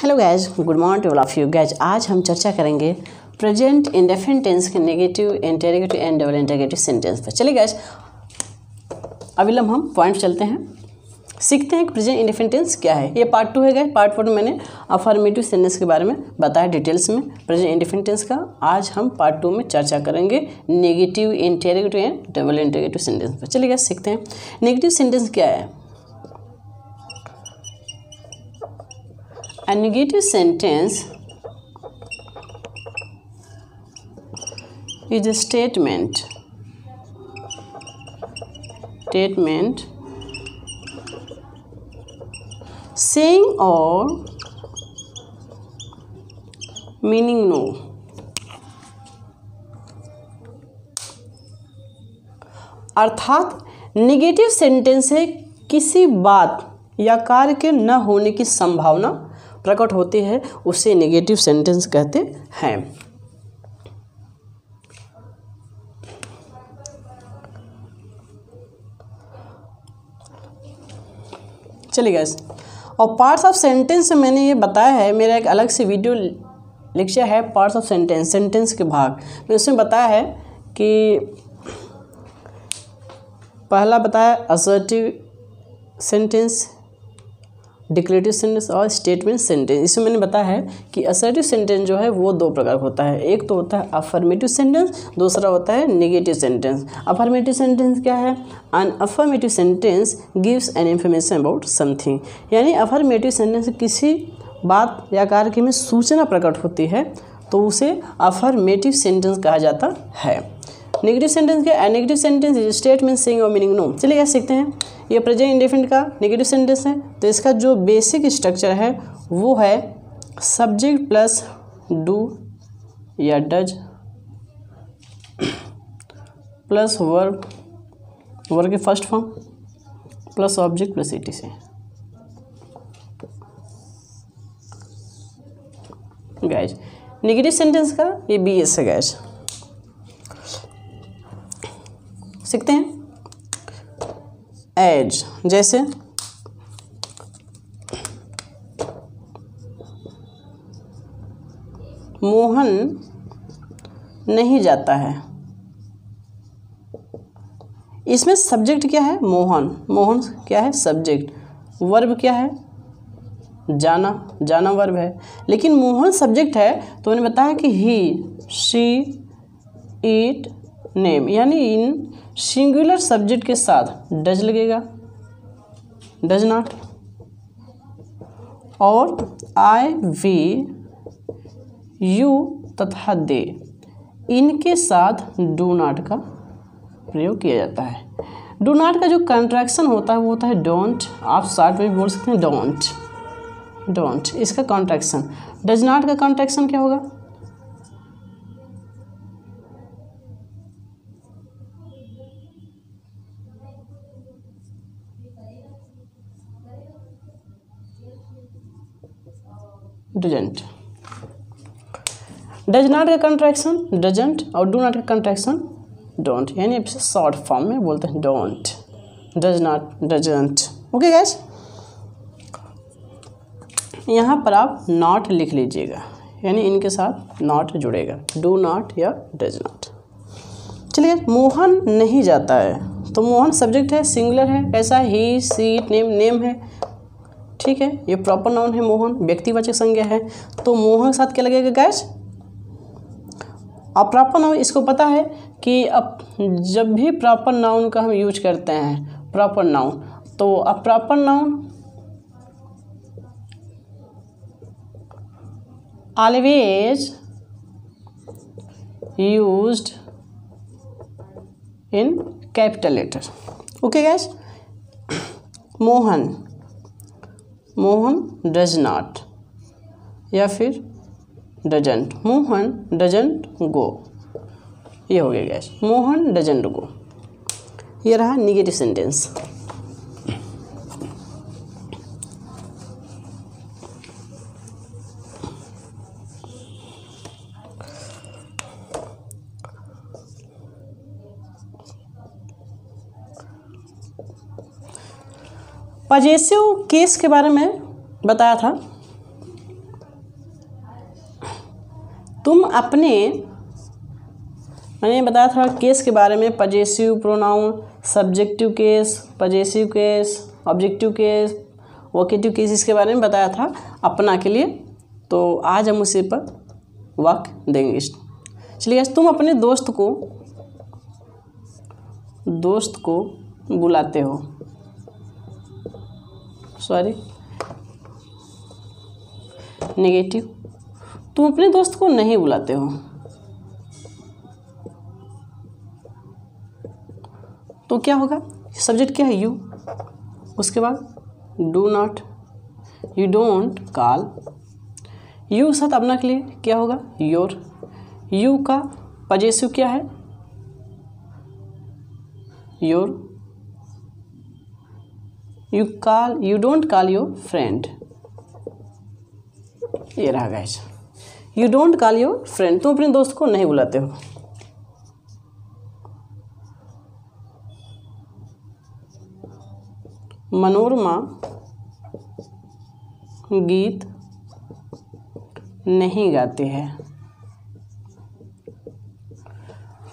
Hello guys, good morning to all of you guys. आज हम चर्चा करेंगे प्रेजेंट इंडेफिनिट टेंस के negative, interrogative and double interrogative sentence पर। चलिए गैज, अभी हम पॉइंट चलते हैं, सीखते हैं कि प्रेजेंट इंडेफिनिट टेंस क्या है। ये पार्ट 2 है गैज। पार्ट 1 में मैंने अफर्मेटिव सेंटेंस के बारे में बताया डिटेल्स में प्रेजेंट इंडेफिनिट टेंस का। आज हम पार्ट 2 में चर्चा करेंगे negative, interrogative and double interrogative sentence पर। चलिए गैज, सीखते हैं नेगेटिव सेंटेंस क्या है। A negative sentence is a statement saying or meaning no. अर्थात नेगेटिव सेंटेंस है किसी बात या कार्य के न होने की संभावना प्रकट होती है, उसे नेगेटिव सेंटेंस कहते हैं। चलिए गाइस, और पार्ट्स ऑफ सेंटेंस में मैंने ये बताया है, मेरा एक अलग से वीडियो लेक्चर है पार्ट्स ऑफ सेंटेंस, सेंटेंस के भाग में। उसमें बताया है कि पहला बताया असर्टिव सेंटेंस, डिक्लेरेटिव सेंटेंस और स्टेटमेंट सेंटेंस। इसमें मैंने बताया है कि असर्टिव सेंटेंस जो है वो दो प्रकार का होता है। एक तो होता है अफर्मेटिव सेंटेंस, दूसरा होता है नेगेटिव सेंटेंस। अफर्मेटिव सेंटेंस क्या है? An affirmative sentence gives an information about something. यानी अफर्मेटिव सेंटेंस किसी बात या कार्य में सूचना प्रकट होती है तो उसे अफर्मेटिव सेंटेंस कहा जाता है। नेगेटिव सेंटेंस क्या है? Negative sentence is statement saying और मीनिंग नो। चलिए क्या सीखते हैं। ये प्रेजेंट इंडेफिनिट का नेगेटिव सेंटेंस है, तो इसका जो बेसिक स्ट्रक्चर है वो है सब्जेक्ट प्लस डू या डज प्लस वर्ब, वर्ब के first form plus object plus etc। Guys, negative sentence का ये BS है गाइज। सीखते हैं। एज, जैसे मोहन नहीं जाता है। इसमें सब्जेक्ट क्या है? मोहन। मोहन क्या है? सब्जेक्ट। वर्ब क्या है? जाना। जाना वर्ब है। लेकिन मोहन सब्जेक्ट है तो मैंने बताया कि ही, शी, इट, नेम, यानी इन सिंगुलर सब्जेक्ट के साथ डज लगेगा, डज नॉट। और आई, वी, यू तथा दे, इनके साथ डू नॉट का प्रयोग किया जाता है। डू नॉट का जो कॉन्ट्रैक्शन होता है वो होता है डोंट। आप शॉर्ट में भी बोल सकते हैं डोंट, डोंट इसका कॉन्ट्रैक्शन। डज नॉट का कॉन्ट्रैक्शन क्या होगा? डजंट। डज नॉट का कॉन्ट्रैक्शन डजंट और डू नॉट का कॉन्ट्रैक्शन डोंट, यानी शॉर्ट फॉर्म में बोलते हैं don't, does not, doesn't. Okay guys, यहाँ पर आप नॉट लिख लीजिएगा, यानी इनके साथ नॉट जुड़ेगा, डू नॉट या डज नॉट। चलिए, मोहन नहीं जाता है तो मोहन सब्जेक्ट है, सिंगुलर है। कैसा? ही, सी, नेम, नेम है, ठीक है। ये प्रॉपर नाउन है मोहन, व्यक्तिवाचक संज्ञा है। तो मोहन के साथ क्या लगेगा गाइस? अब प्रॉपर नाउन, इसको पता है कि अब जब भी प्रॉपर नाउन का हम यूज करते हैं, प्रॉपर नाउन, तो अब proper noun always used in capital letter. Okay guys, Mohan, Mohan does not या फिर डजंट। मोहन डजंट गो, ये हो गया गैस, मोहन डजंट गो। ये रहा नेगेटिव सेंटेंस। पॉजेसिव केस के बारे में बताया था। तुम अपने, मैंने बताया था केस के बारे में, possessive pronoun, subjective case, possessive case, objective case, vocative case, इसके बारे में बताया था अपना के लिए। तो आज हम उसी पर वाक्य देंगे। चलिए, तुम अपने दोस्त को बुलाते हो, नेगेटिव, तुम अपने दोस्त को नहीं बुलाते हो, तो क्या होगा? सब्जेक्ट क्या है? यू, उसके बाद do not, you don't call, you साथ अपना के लिए क्या होगा? योर, यू का पजेसिव क्या है? Your, you don't call your friend, ये रहा guys, you don't call your friend, तुम अपने दोस्त को नहीं बुलाते हो। मनोरमा गीत नहीं गाती है,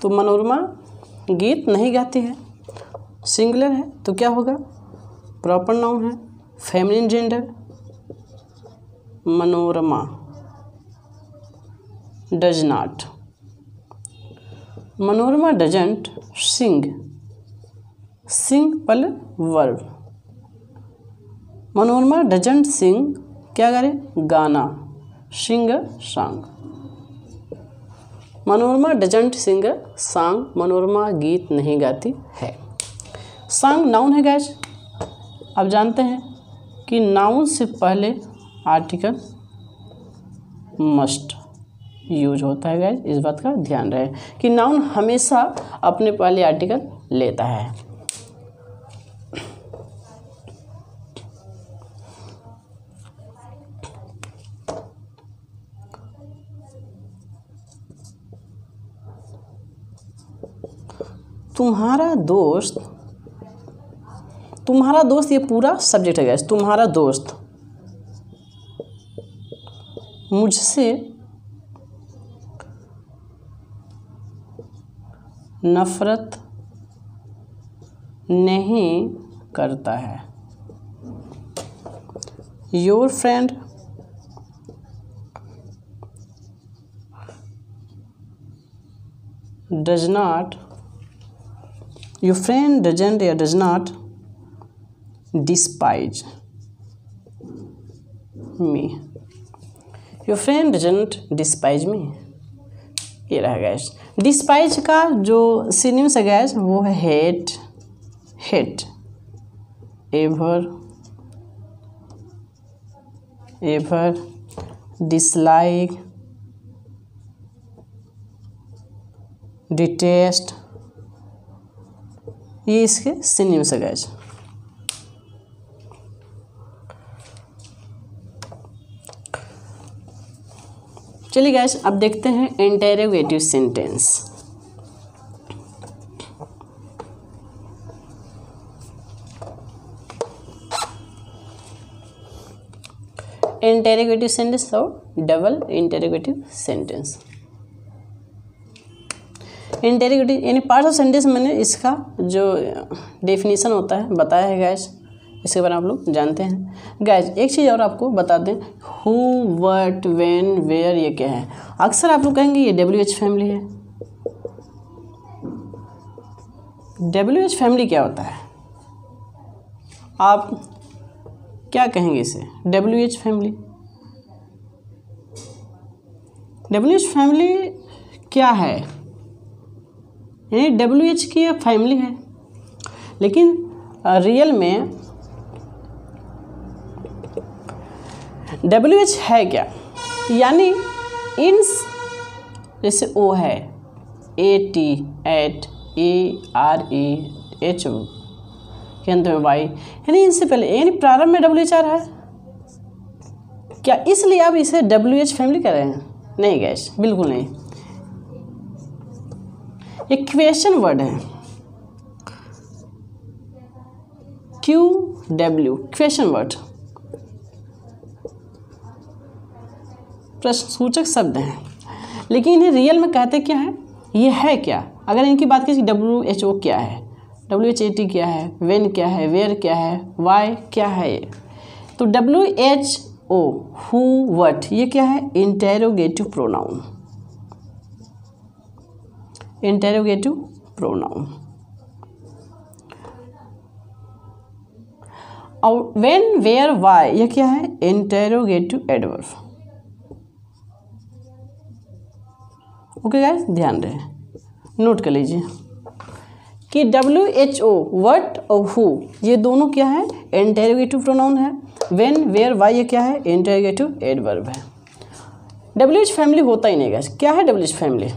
तो मनोरमा गीत नहीं गाती है, सिंगुलर है तो क्या होगा? प्रॉपर नाउन है, feminine gender, Manorama does not, Manorama doesn't sing, sing पहले वर्ब, मनोरमा डजंट सिंग क्या करे? गाना, sing song, Manorama doesn't sing song, Manorama गीत नहीं गाती है। सॉन्ग नाउन है गाइस। अब जानते हैं कि नाउन से पहले आर्टिकल मस्ट यूज होता है गाइस, इस बात का ध्यान रहे कि नाउन हमेशा अपने पहले आर्टिकल लेता है। तुम्हारा दोस्त ये पूरा सब्जेक्ट है गाइस। तुम्हारा दोस्त मुझसे नफरत नहीं करता है। Your friend does not, your friend doesn't or does not despise me, your friend doesn't despise me, ये रहा गैस। डिस्पाइज का जो सिनोनिम्स है गैस वो है हेट, एवर, डिसलाइक, डिटेस्ट, ये इसके सिनोनिम्स है गाइस। चलिए गाइस, अब देखते हैं इंटेरोगेटिव सेंटेंस। इंटेरोगेटिव सेंटेंस और डबल इंटेरोगेटिव सेंटेंस। इंटेरोगेटिव यानी पार्ट्स ऑफ सेंटेंस, मैंने इसका जो डेफिनेशन होता है बताया है गाइस, इसके बारे में आप लोग जानते हैं गाइस। एक चीज़ और आपको बता दें, हु, व्हाट, व्हेन, वेयर, ये क्या है। अक्सर आप लोग कहेंगे ये WH फैमिली है। WH फैमिली क्या होता है? आप क्या कहेंगे इसे? WH फैमिली, WH फैमिली क्या है? यानी WH की एक फैमिली है, लेकिन रियल में WH है क्या? यानी इंस, जैसे O है, AT, एट, AREH के अंत में Y, यानी इनसे पहले, यानी प्रारंभ में WH है क्या? इसलिए आप इसे WH फैमिली कह रहे हैं? नहीं गैस, बिल्कुल नहीं। ये क्वेश्चन वर्ड है, QW, क्वेश्चन वर्ड, प्रश्नसूचक शब्द हैं। लेकिन इन्हें रियल में कहते क्या है, ये है क्या। अगर इनकी बात करें WHO क्या है, WHAT क्या है, व्हेन क्या है, वेयर क्या है, वाई क्या है, तो WHO हु व्हाट ये क्या है, इंटेरोगेटिव प्रोनाउन, इंटेरोगेटिव प्रोनाउन। और व्हेन वेयर वाई ये क्या है, इंटेरोगेटिव एडवर्ब। ओके गाइस, ध्यान रहे, नोट कर लीजिए कि WHO व्हाट और हु ये दोनों क्या है, इंटेरोगेटिव प्रोनाउन है। व्हेन वेयर वाई ये क्या है, इंटेरोगेटिव एडवर्ब है। WH फैमिली होता ही नहीं गाइस। क्या है WH फैमिली,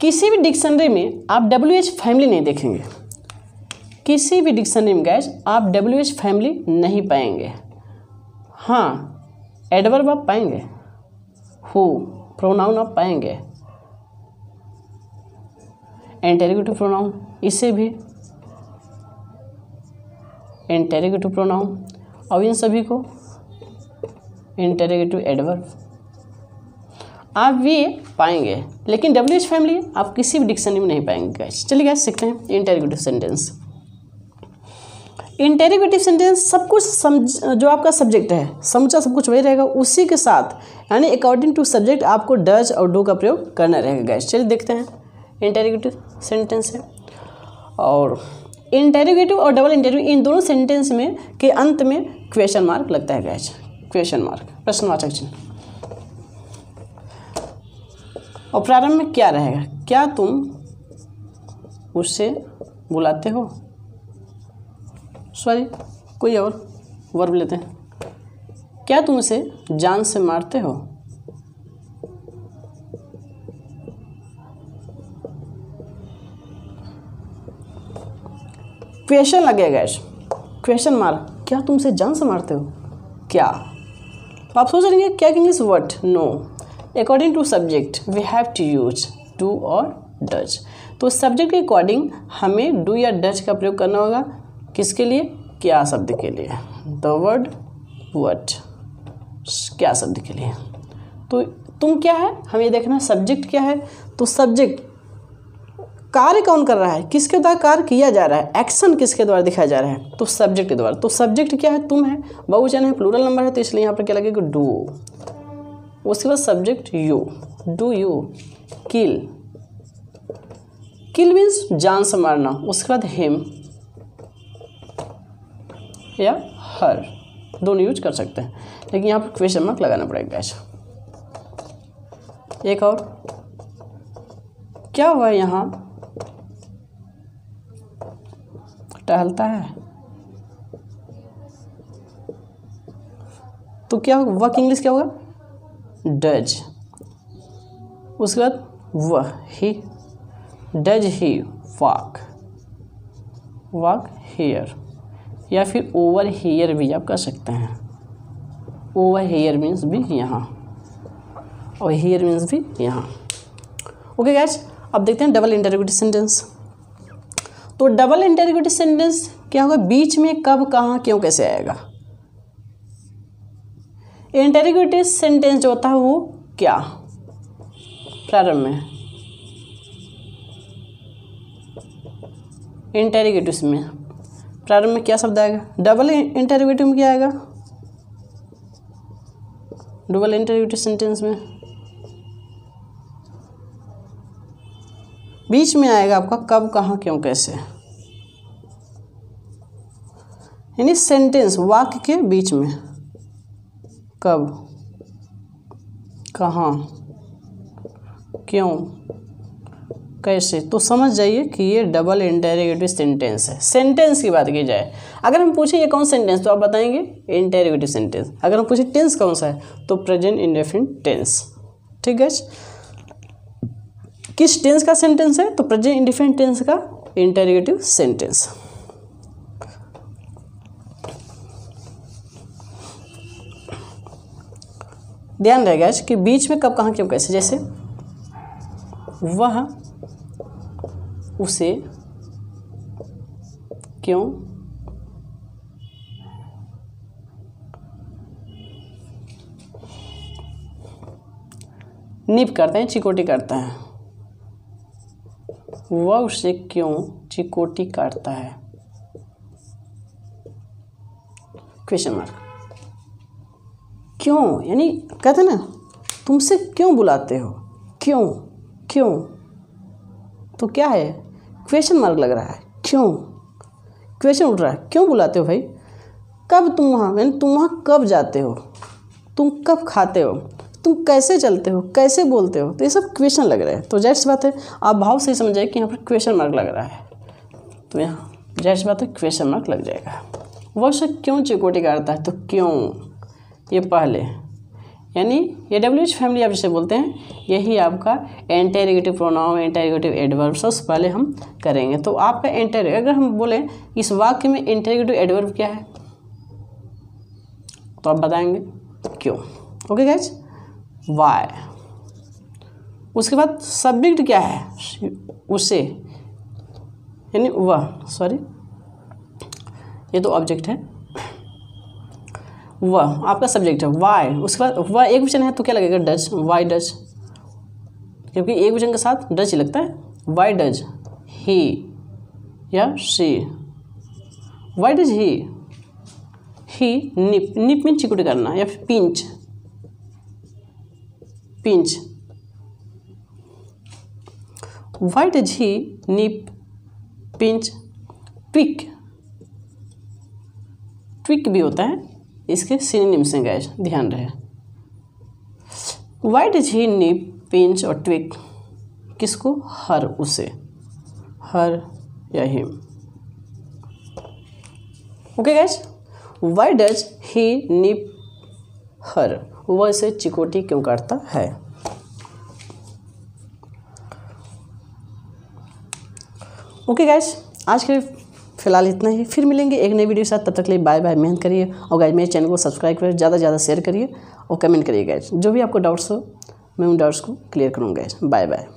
किसी भी डिक्शनरी में आप WH फैमिली नहीं देखेंगे, किसी भी डिक्शनरी में गाइस आप WH फैमिली नहीं पाएंगे। हाँ, एडवर्ब आप पाएंगे, हु प्रोनाउन आप पाएंगे, इंटेरोगेटिव प्रोनाउन इसे भी इंटेरोगेटिव प्रोनाउन, और इन सभी को इंटेरोगेटिव एडवर्ब आप ये पाएंगे, लेकिन WH फैमिली आप किसी भी डिक्शनरी में नहीं पाएंगे गाइस। चलिए गाइस सीखते हैं इंटेरोगेटिव सेंटेंस। इंटेरोगेटिव सेंटेंस सब कुछ जो आपका सब्जेक्ट है समझा सब कुछ वही रहेगा, उसी के साथ यानी अकॉर्डिंग टू सब्जेक्ट आपको डज और डू का प्रयोग करना रहेगा गाइस। चलिए देखते हैं इंटेरोगेटिव सेंटेंस है, और इंटेरोगेटिव और डबल इंटेरोगेटिव इन दोनों सेंटेंस में के अंत में क्वेश्चन मार्क लगता है गाइस, क्वेश्चन मार्क, प्रश्नवाचक चिन्ह। और प्रारंभ में क्या रहेगा, क्या तुम उससे बुलाते हो, सॉरी कोई और वर्ब लेते हैं, क्या तुम उसे जान से मारते हो। क्वेश्चन लगेगा गाइस, क्वेश्चन मार्क, क्या तुम उसे जान से मारते हो, क्या। तो आप सोच रहे हैं क्या English word, no, according to subject we have to use do और डज। तो सब्जेक्ट के अकॉर्डिंग हमें डू या डज का प्रयोग करना होगा, किसके लिए, क्या शब्द के लिए, द वर्ड व्हाट, क्या शब्द के लिए। तो तुम क्या है, हमें देखना सब्जेक्ट क्या है, तो सब्जेक्ट कार्य कौन कर रहा है, किसके द्वारा कार्य किया जा रहा है, एक्शन किसके द्वारा दिखाया जा रहा है, तो सब्जेक्ट के द्वारा। तो सब्जेक्ट क्या है, तुम है, बहुवचन है, प्लूरल नंबर है, तो इसलिए यहाँ पर क्या लगेगा, डू। उसके बाद subject you, do you kill, kill means जान से मारना। उसके बाद हिम या हर, दोनों यूज कर सकते हैं, लेकिन यहाँ पर क्वेश्चन मार्क लगाना पड़ेगा। एक और, क्या वह यहाँ टहलता है, तो क्या होगा, वह इंग्लिश क्या होगा, डज। उसके बाद वह ही, does he walk, walk here, या फिर ओवर हियर भी आप कर सकते हैं। ओवर हियर मीन्स भी यहाँ, और हियर मीन्स भी यहाँ। ओके गाइस, अब देखते हैं डबल इंटरोगेटिव सेंटेंस। तो डबल इंटरोगेटिव सेंटेंस क्या होगा, बीच में कब, कहाँ, क्यों, कैसे आएगा। इंटरोगेटिव सेंटेंस जो होता है वो क्या, प्रारंभ में इंटरोगेटिव में प्रारंभ में क्या शब्द आएगा, डबल इंटरोगेटिव में क्या आएगा, डबल इंटरोगेटिव सेंटेंस में बीच में आएगा आपका कब, कहाँ, क्यों, कैसे, यानी सेंटेंस वाक्य के बीच में कब, कहाँ, क्यों, कैसे। तो समझ जाइए कि ये डबल इंटरोगेटिव सेंटेंस है। सेंटेंस की बात की जाए, अगर हम पूछे ये कौन सेंटेंस, तो आप बताएंगे इंटरोगेटिव सेंटेंस। अगर हम पूछे टेंस कौन सा है, तो प्रेजेंट इंडेफिनिट टेंस। ठीक है, किस टेंस का सेंटेंस है, तो प्रेजेंट इंडेफिनिट टेंस का इंटरोगेटिव सेंटेंस। ध्यान रहेगा कि बीच में कब, कहाँ, क्यों, कैसे। जैसे वह उसे क्यों निप करता है, चिकोटी करता है, वह उसे क्यों चिकोटी काटता है? Question mark. क्यों यानी कहते ना तुमसे क्यों बुलाते हो, क्यों क्यों, तो क्या है? क्वेश्चन मार्क लग रहा है। क्यों क्वेश्चन उठ रहा है, क्यों बुलाते हो भाई? कब तुम वहाँ, यानी तुम वहाँ कब जाते हो, तुम कब खाते हो, तुम कैसे चलते हो, कैसे बोलते हो, तो ये सब क्वेश्चन लग रहे हैं। तो जाहिर सी बात है आप भाव से समझाइए कि यहाँ पर क्वेश्चन मार्क लग रहा है, तो यहाँ जाहिर सी बात है क्वेश्चन मार्क लग जाएगा। वह उसे क्यों चिकोटी काटता है, तो क्यों ये पहले, यानी ये WH फैमिली आप जिसे बोलते हैं, यही आपका इंटरोगेटिव प्रोनाउन, इंटरोगेटिव एडवर्ब सबसे पहले हम करेंगे। तो आपका अगर हम बोलें इस वाक्य में इंटरोगेटिव एडवर्ब क्या है, तो आप बताएंगे क्यों। Okay guys, why. उसके बाद सब्जेक्ट क्या है, उसे, यानी वह, सॉरी ये तो ऑब्जेक्ट है, वह आपका सब्जेक्ट है। वाई, उसके बाद वह एक वचन है तो क्या लगेगा? डज, वाई डज, क्योंकि एक वचन के साथ डज ही लगता है। वाई डज ही या she, why does he nip, nip mean चिकुटी करना या फिर pinch, pinch. Why does he nib pinch tweak, tweak भी होता है, इसके सिनोनिम्स हैं गाइस, ध्यान रहे। वाई डज ही निप पिंच और ट्विक, किसको? हर, उसे, हर या him. Okay guys, why does he nip her, वह इसे चिकोटी क्यों काटता है? ओके गाइस, आज के फिलहाल इतना ही, फिर मिलेंगे एक नई वीडियो के साथ। तब तक के लिए बाय बाय, मेहनत करिए और गाइस मेरे चैनल को सब्सक्राइब करिए, ज़्यादा से ज़्यादा शेयर करिए और कमेंट करिए गाइस। जो भी आपको डाउट्स हो मैं उन डाउट्स को क्लियर करूँगा गाइस। Bye bye.